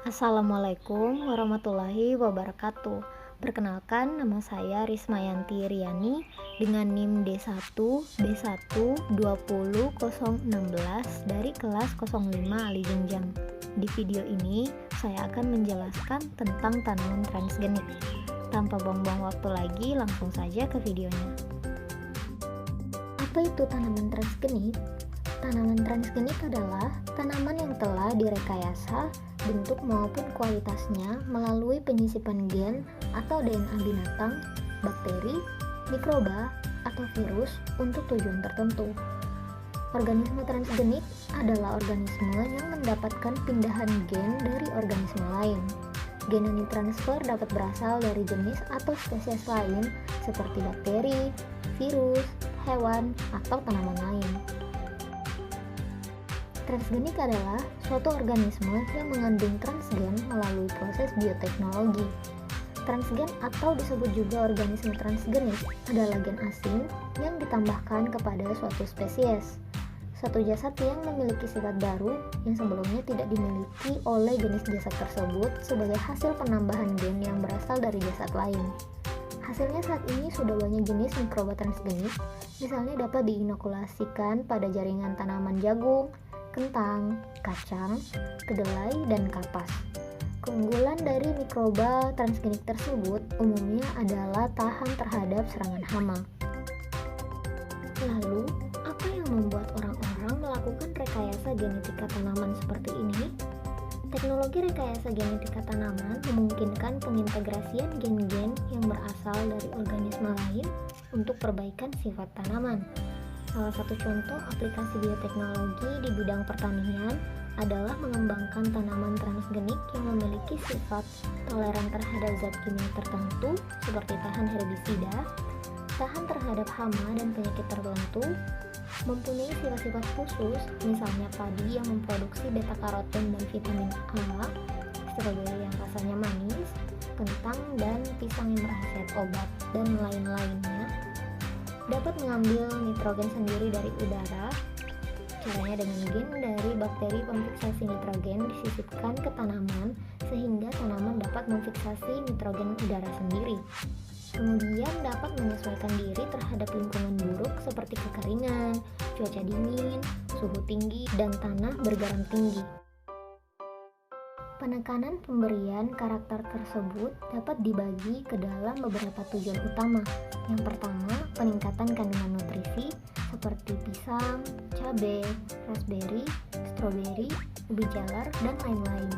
Assalamualaikum warahmatullahi wabarakatuh. Perkenalkan, nama saya Rismayanti Riani dengan NIM D1B1200016 dari kelas 05 Ali Jenjang. Di video ini, saya akan menjelaskan tentang tanaman transgenik. Tanpa buang-buang waktu lagi, langsung saja ke videonya. Apa itu tanaman transgenik? Tanaman transgenik adalah tanaman yang telah direkayasa bentuk maupun kualitasnya melalui penyisipan gen atau DNA binatang, bakteri, mikroba, atau virus untuk tujuan tertentu. Organisme transgenik adalah organisme yang mendapatkan pindahan gen dari organisme lain. Gen yang ditransfer dapat berasal dari jenis atau spesies lain seperti bakteri, virus, hewan, atau tanaman lain. Transgenik adalah suatu organisme yang mengandung transgen melalui proses bioteknologi. Transgen atau disebut juga organisme transgenik adalah gen asing yang ditambahkan kepada suatu spesies. Suatu jasad yang memiliki sifat baru yang sebelumnya tidak dimiliki oleh jenis jasad tersebut sebagai hasil penambahan gen yang berasal dari jasad lain. Hasilnya saat ini sudah banyak jenis mikroba transgenik, misalnya dapat diinokulasikan pada jaringan tanaman jagung, kentang, kacang, kedelai, dan kapas. Keunggulan dari mikroba transgenik tersebut umumnya adalah tahan terhadap serangan hama. Lalu, apa yang membuat orang-orang melakukan rekayasa genetika tanaman seperti ini? Teknologi rekayasa genetika tanaman memungkinkan pengintegrasian gen-gen yang berasal dari organisme lain untuk perbaikan sifat tanaman. Salah satu contoh aplikasi bioteknologi di bidang pertanian adalah mengembangkan tanaman transgenik yang memiliki sifat toleran terhadap zat kimia tertentu seperti tahan herbisida, tahan terhadap hama dan penyakit tertentu, mempunyai sifat-sifat khusus, misalnya padi yang memproduksi beta-karoten dan vitamin A, stroberi yang rasanya manis, kentang dan pisang yang berkhasiat obat, dan lain-lainnya, dapat mengambil nitrogen sendiri dari udara. Caranya dengan gen dari bakteri pemfiksasi nitrogen disisipkan ke tanaman sehingga tanaman dapat memfiksasi nitrogen udara sendiri. Kemudian dapat menyesuaikan diri terhadap lingkungan buruk seperti kekeringan, cuaca dingin, suhu tinggi, dan tanah bergaram tinggi. Penekanan pemberian karakter tersebut dapat dibagi ke dalam beberapa tujuan utama. Yang pertama, peningkatan kandungan nutrisi seperti pisang, cabai, raspberry, stroberi, ubi jalar, dan lain-lain.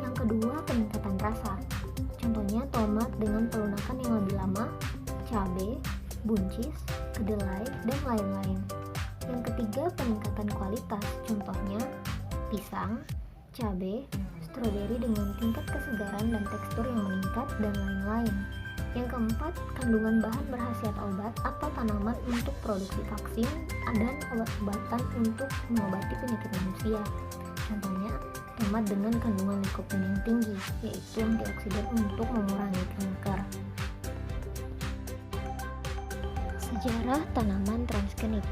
Yang kedua, peningkatan rasa. Contohnya tomat dengan pelunakan yang lebih lama, cabai, buncis, kedelai, dan lain-lain. Yang ketiga, peningkatan kualitas. Contohnya pisang, cabai, stroberi dengan tingkat kesegaran dan tekstur yang meningkat, dan lain-lain. Yang keempat, kandungan bahan berkhasiat obat atau tanaman untuk produksi vaksin dan obat-obatan untuk mengobati penyakit manusia. Contohnya, tomat dengan kandungan likopen yang tinggi, yaitu antioksidan untuk mengurangi kanker. Sejarah tanaman transgenik.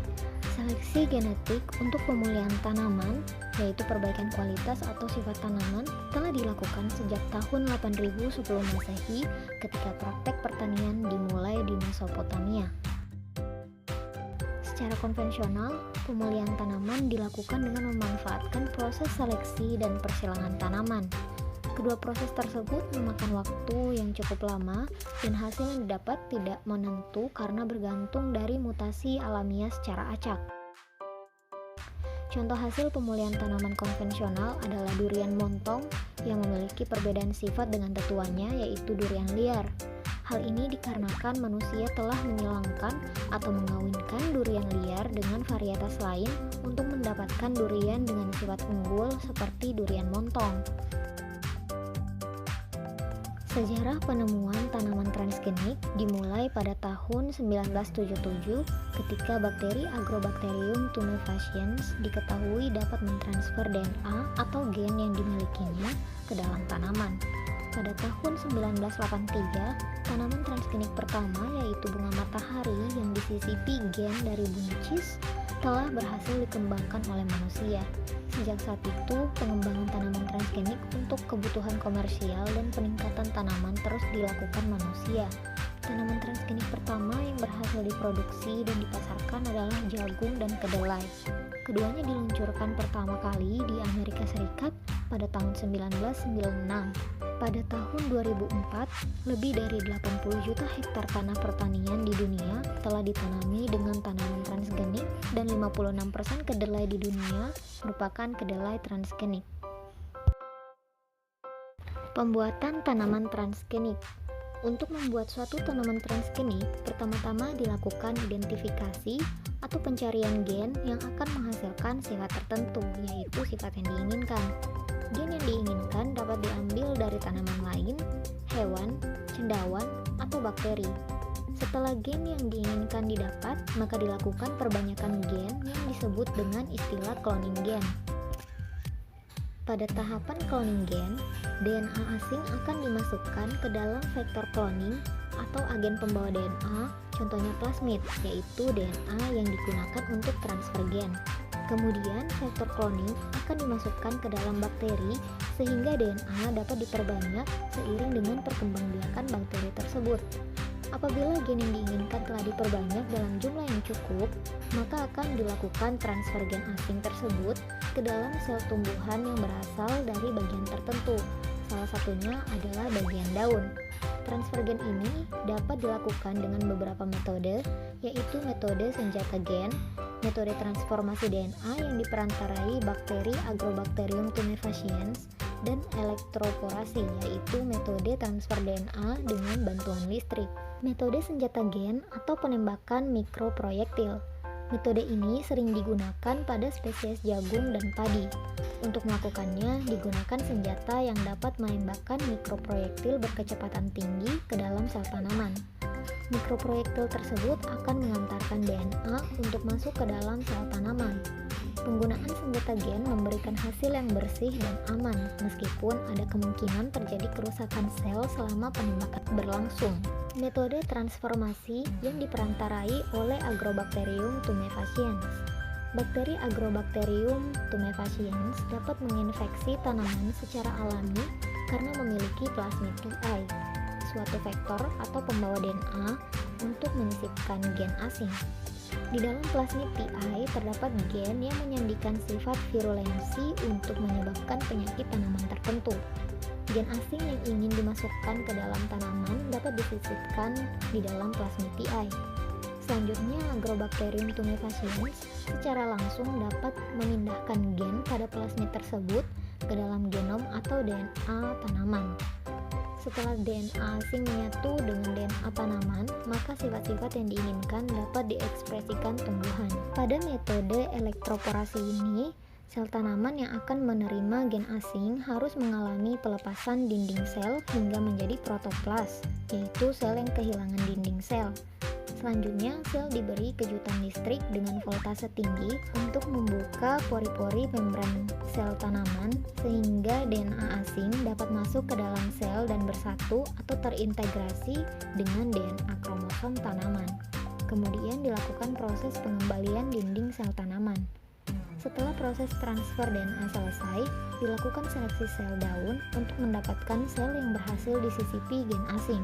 Seleksi genetik untuk pemulihan tanaman, yaitu perbaikan kualitas atau sifat tanaman, telah dilakukan sejak tahun 8000 sebelum Masehi ketika praktek pertanian dimulai di Mesopotamia. Secara konvensional, pemulihan tanaman dilakukan dengan memanfaatkan proses seleksi dan persilangan tanaman. Kedua proses tersebut memakan waktu yang cukup lama dan hasil yang didapat tidak menentu karena bergantung dari mutasi alamiah secara acak. Contoh hasil pemulihan tanaman konvensional adalah durian montong yang memiliki perbedaan sifat dengan tetuanya, yaitu durian liar. Hal ini dikarenakan manusia telah menyilangkan atau mengawinkan durian liar dengan varietas lain untuk mendapatkan durian dengan sifat unggul seperti durian montong. Sejarah penemuan tanaman transgenik dimulai pada tahun 1977 ketika bakteri Agrobacterium tumefaciens diketahui dapat mentransfer DNA atau gen yang dimilikinya ke dalam tanaman. Pada tahun 1983, tanaman transgenik pertama yaitu bunga matahari yang disisipi gen dari buncis telah berhasil dikembangkan oleh manusia. Sejak saat itu, pengembangan tanaman transgenik untuk kebutuhan komersial dan peningkatan tanaman terus dilakukan manusia. Tanaman transgenik pertama yang berhasil diproduksi dan dipasarkan adalah jagung dan kedelai. Keduanya diluncurkan pertama kali di Amerika Serikat pada tahun 1996. Pada tahun 2004, lebih dari 80 juta hektar tanah pertanian di dunia telah ditanami dengan tanaman transgenik dan 56% kedelai di dunia merupakan kedelai transgenik. Pembuatan tanaman transgenik. Untuk membuat suatu tanaman transgenik, pertama-tama dilakukan identifikasi atau pencarian gen yang akan menghasilkan sifat tertentu, yaitu sifat yang diinginkan. Gen yang diinginkan dapat diambil dari tanaman lain, hewan, cendawan, atau bakteri. Setelah gen yang diinginkan didapat, maka dilakukan perbanyakan gen yang disebut dengan istilah cloning gen. Pada tahapan cloning gen, DNA asing akan dimasukkan ke dalam vektor cloning atau agen pembawa DNA, contohnya plasmid, yaitu DNA yang digunakan untuk transfer gen. Kemudian, vektor cloning akan dimasukkan ke dalam bakteri sehingga DNA dapat diperbanyak seiring dengan perkembangbiakan bakteri tersebut. Apabila gen yang diinginkan telah diperbanyak dalam jumlah yang cukup, maka akan dilakukan transfer gen asing tersebut ke dalam sel tumbuhan yang berasal dari bagian tertentu. Salah satunya adalah bagian daun. Transfer gen ini dapat dilakukan dengan beberapa metode, yaitu metode senjata gen, metode transformasi DNA yang diperantarai bakteri Agrobacterium tumefaciens, dan elektroporasi, yaitu metode transfer DNA dengan bantuan listrik. Metode senjata gen atau penembakan mikroproyektil. Metode ini sering digunakan pada spesies jagung dan padi. Untuk melakukannya, digunakan senjata yang dapat menembakkan mikroproyektil berkecepatan tinggi ke dalam sel tanaman. Mikroproyektil tersebut akan mengantarkan DNA untuk masuk ke dalam sel tanaman. Penggunaan senjata gen memberikan hasil yang bersih dan aman, meskipun ada kemungkinan terjadi kerusakan sel selama penembakan berlangsung. Metode transformasi yang diperantarai oleh Agrobacterium tumefaciens. Bakteri Agrobacterium tumefaciens dapat menginfeksi tanaman secara alami karena memiliki plasmid PI, suatu vektor atau pembawa DNA untuk menyisipkan gen asing. Di dalam plasmid PI terdapat gen yang menyandikan sifat virulensi untuk menyebabkan penyakit tanaman tertentu. Gen asing yang ingin dimasukkan ke dalam tanaman dapat disisipkan di dalam plasmid PI. Selanjutnya, Agrobacterium tumefaciens secara langsung dapat memindahkan gen pada plasmid tersebut ke dalam genom atau DNA tanaman. Setelah DNA asing menyatu dengan DNA tanaman, maka sifat-sifat yang diinginkan dapat diekspresikan tumbuhan. Pada metode elektroporasi ini, sel tanaman yang akan menerima gen asing harus mengalami pelepasan dinding sel hingga menjadi protoplas, yaitu sel yang kehilangan dinding sel. Selanjutnya, sel diberi kejutan listrik dengan voltase tinggi untuk membuka pori-pori membran sel tanaman sehingga DNA asing dapat masuk ke dalam sel dan bersatu atau terintegrasi dengan DNA kromosom tanaman. Kemudian dilakukan proses pengembalian dinding sel tanaman. Setelah proses transfer DNA selesai, dilakukan seleksi sel daun untuk mendapatkan sel yang berhasil disisipi gen asing.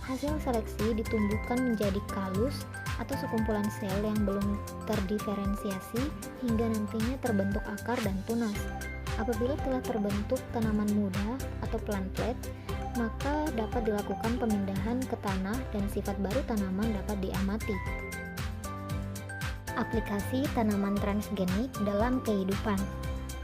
Hasil seleksi ditumbuhkan menjadi kalus atau sekumpulan sel yang belum terdiferensiasi hingga nantinya terbentuk akar dan tunas. Apabila telah terbentuk tanaman muda atau plantlet, maka dapat dilakukan pemindahan ke tanah dan sifat baru tanaman dapat diamati. Aplikasi tanaman transgenik dalam kehidupan.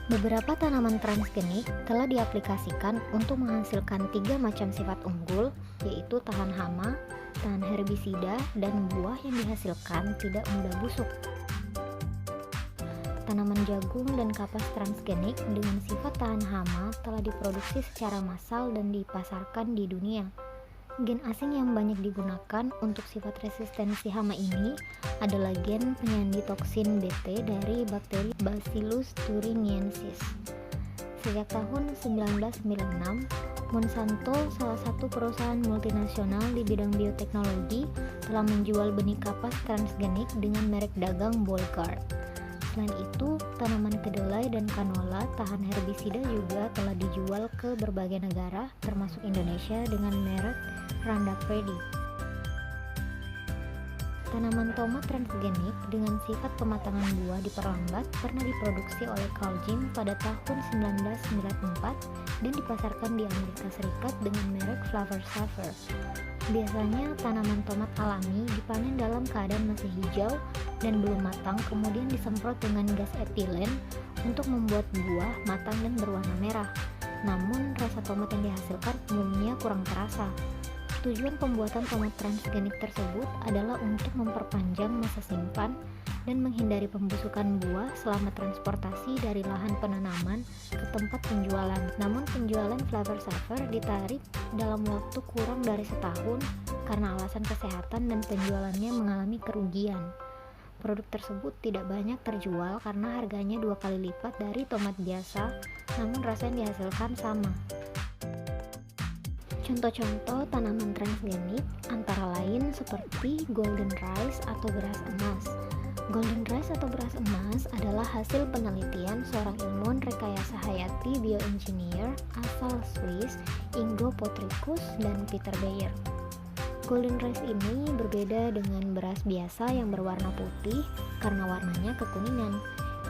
Beberapa tanaman transgenik telah diaplikasikan untuk menghasilkan 3 macam sifat unggul, yaitu tahan hama, tahan herbisida, dan buah yang dihasilkan tidak mudah busuk. Tanaman jagung dan kapas transgenik dengan sifat tahan hama telah diproduksi secara massal dan dipasarkan di dunia. Gen asing yang banyak digunakan untuk sifat resistensi hama ini adalah gen penyandi toksin Bt dari bakteri Bacillus thuringiensis. Sejak tahun 1996, Monsanto, salah satu perusahaan multinasional di bidang bioteknologi, telah menjual benih kapas transgenik dengan merek dagang Bollgard. Selain itu, tanaman kedelai dan kanola tahan herbisida juga telah dijual ke berbagai negara, termasuk Indonesia dengan merek Roundup Ready. Tanaman tomat transgenik dengan sifat pematangan buah diperlambat pernah diproduksi oleh Carl Jim pada tahun 1994 dan dipasarkan di Amerika Serikat dengan merek Flavor Saver. Biasanya tanaman tomat alami dipanen dalam keadaan masih hijau dan belum matang, kemudian disemprot dengan gas etilen untuk membuat buah matang dan berwarna merah. Namun rasa tomat yang dihasilkan umumnya kurang terasa. Tujuan pembuatan tomat transgenik tersebut adalah untuk memperpanjang masa simpan dan menghindari pembusukan buah selama transportasi dari lahan penanaman ke tempat penjualan. Namun penjualan Flavor Saver ditarik dalam waktu kurang dari setahun karena alasan kesehatan dan penjualannya mengalami kerugian. Produk tersebut tidak banyak terjual karena harganya 2 kali lipat dari tomat biasa, namun rasa yang dihasilkan sama. Contoh-contoh tanaman transgenik antara lain seperti golden rice atau beras emas. Golden rice atau beras emas adalah hasil penelitian seorang ilmuwan rekayasa hayati bioengineer asal Swiss, Ingo Potricus dan Peter Bayer. Golden rice ini berbeda dengan beras biasa yang berwarna putih karena warnanya kekuningan.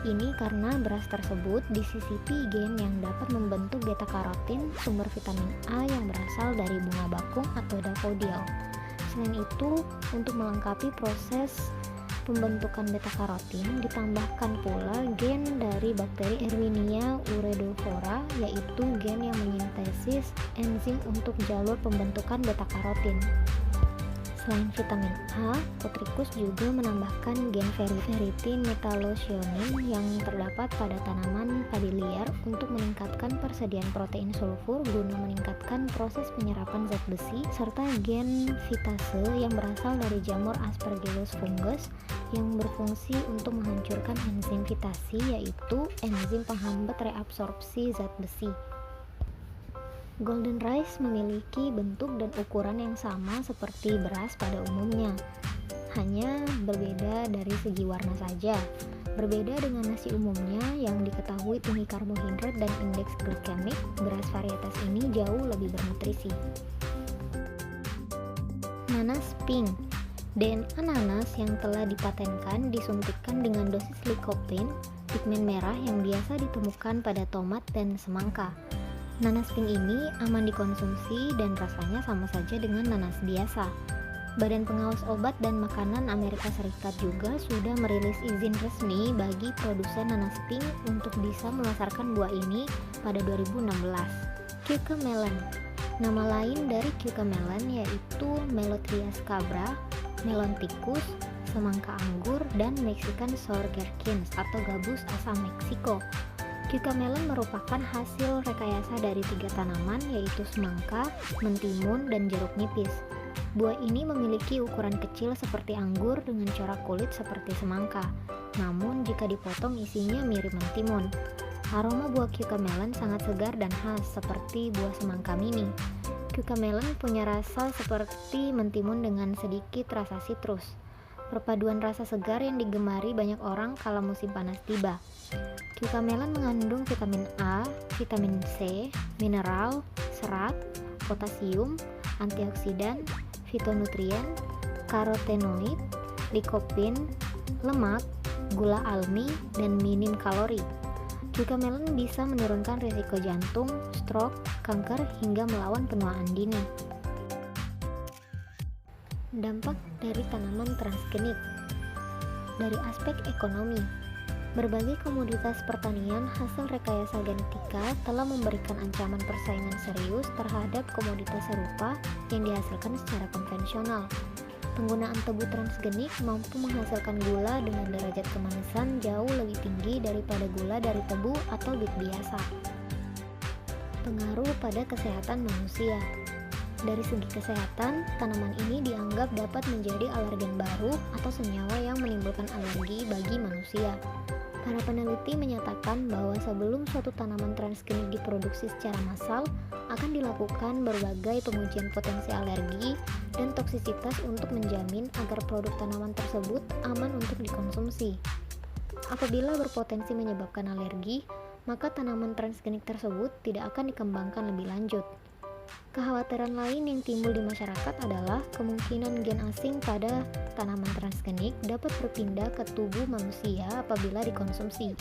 Ini karena beras tersebut disisipi gen yang dapat membentuk beta-karotin, sumber vitamin A yang berasal dari bunga bakung atau daffodil. Selain itu, untuk melengkapi proses pembentukan beta-karotin, ditambahkan pula gen dari bakteri Erwinia uredophora, yaitu gen yang menyintesis enzim untuk jalur pembentukan beta-karotin. Selain vitamin A, Potricus juga menambahkan gen ferritin metallocyanin yang terdapat pada tanaman padi liar untuk meningkatkan persediaan protein sulfur guna meningkatkan proses penyerapan zat besi, serta gen fitase yang berasal dari jamur Aspergillus fungus yang berfungsi untuk menghancurkan enzim fitasi, yaitu enzim penghambat reabsorpsi zat besi. Golden rice memiliki bentuk dan ukuran yang sama seperti beras pada umumnya, hanya berbeda dari segi warna saja. Berbeda dengan nasi umumnya yang diketahui tinggi karbohidrat dan indeks glikemik, beras varietas ini jauh lebih bernutrisi. Nanas pink. DNA nanas yang telah dipatenkan disuntikkan dengan dosis lycopene, pigmen merah yang biasa ditemukan pada tomat dan semangka. Nanas pink ini aman dikonsumsi dan rasanya sama saja dengan nanas biasa. Badan Pengawas Obat dan Makanan Amerika Serikat juga sudah merilis izin resmi bagi produsen nanas pink untuk bisa memasarkan buah ini pada 2016. Cucamelon. Nama lain dari cucamelon yaitu Melotrias cabra, melon tikus, semangka anggur, dan Mexican sour gherkins atau gabus asal Meksiko. Cucamelon merupakan hasil rekayasa dari 3 tanaman yaitu semangka, mentimun, dan jeruk nipis. Buah ini memiliki ukuran kecil seperti anggur dengan corak kulit seperti semangka. Namun jika dipotong isinya mirip mentimun. Aroma buah cucamelon sangat segar dan khas seperti buah semangka mini. Cucamelon punya rasa seperti mentimun dengan sedikit rasa sitrus. Perpaduan rasa segar yang digemari banyak orang kala musim panas tiba. Cucamelon mengandung vitamin A, vitamin C, mineral, serat, potasium, antioksidan, fitonutrien, karotenoid, lycopene, lemak, gula almi, dan minim kalori. Cucamelon bisa menurunkan risiko jantung, stroke, kanker, hingga melawan penuaan dini. Dampak dari tanaman transgenik. Dari aspek ekonomi, berbagai komoditas pertanian hasil rekayasa genetika telah memberikan ancaman persaingan serius terhadap komoditas serupa yang dihasilkan secara konvensional. Penggunaan tebu transgenik mampu menghasilkan gula dengan derajat kemanisan jauh lebih tinggi daripada gula dari tebu atau bit biasa. Pengaruh pada kesehatan manusia. Dari segi kesehatan, tanaman ini dianggap dapat menjadi alergen baru atau senyawa yang menimbulkan alergi bagi manusia. Para peneliti menyatakan bahwa sebelum suatu tanaman transgenik diproduksi secara massal, akan dilakukan berbagai pengujian potensi alergi dan toksisitas untuk menjamin agar produk tanaman tersebut aman untuk dikonsumsi. Apabila berpotensi menyebabkan alergi, maka tanaman transgenik tersebut tidak akan dikembangkan lebih lanjut. Kekhawatiran lain yang timbul di masyarakat adalah kemungkinan gen asing pada tanaman transgenik dapat berpindah ke tubuh manusia apabila dikonsumsi.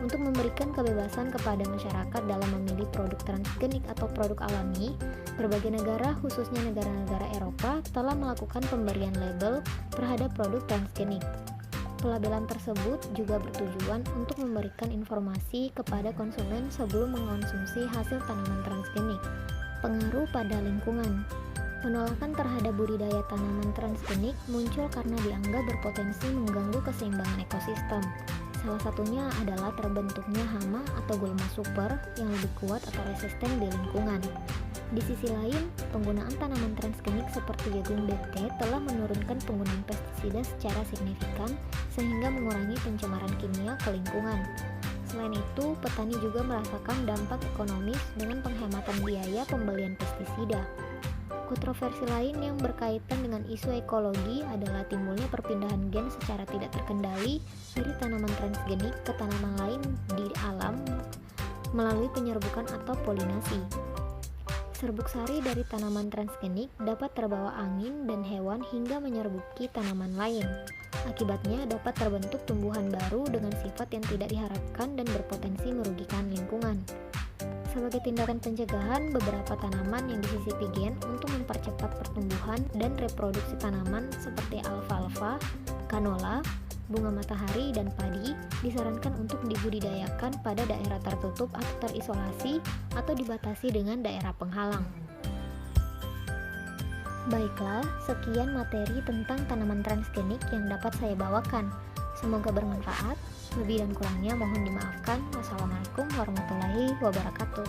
Untuk memberikan kebebasan kepada masyarakat dalam memilih produk transgenik atau produk alami, berbagai negara, khususnya negara-negara Eropa, telah melakukan pemberian label terhadap produk transgenik. Pelabelan tersebut juga bertujuan untuk memberikan informasi kepada konsumen sebelum mengonsumsi hasil tanaman transgenik. Pengaruh pada lingkungan. Penolakan terhadap budidaya tanaman transgenik muncul karena dianggap berpotensi mengganggu keseimbangan ekosistem. Salah satunya adalah terbentuknya hama atau gulma super yang lebih kuat atau resisten di lingkungan. Di sisi lain, penggunaan tanaman transgenik seperti jagung BT telah menurunkan penggunaan pestisida secara signifikan sehingga mengurangi pencemaran kimia ke lingkungan. Selain itu, petani juga merasakan dampak ekonomis dengan penghematan biaya pembelian pestisida. Kontroversi lain yang berkaitan dengan isu ekologi adalah timbulnya perpindahan gen secara tidak terkendali dari tanaman transgenik ke tanaman lain di alam melalui penyerbukan atau polinasi. Serbuk sari dari tanaman transgenik dapat terbawa angin dan hewan hingga menyerbuki tanaman lain. Akibatnya dapat terbentuk tumbuhan baru dengan sifat yang tidak diharapkan dan berpotensi merugikan lingkungan. Sebagai tindakan pencegahan, beberapa tanaman yang disisipi gen untuk mempercepat pertumbuhan dan reproduksi tanaman seperti alfalfa, canola, bunga matahari, dan padi disarankan untuk dibudidayakan pada daerah tertutup atau terisolasi atau dibatasi dengan daerah penghalang. Baiklah, sekian materi tentang tanaman transgenik yang dapat saya bawakan. Semoga bermanfaat. Lebih dan kurangnya mohon dimaafkan. Wassalamualaikum warahmatullahi wabarakatuh.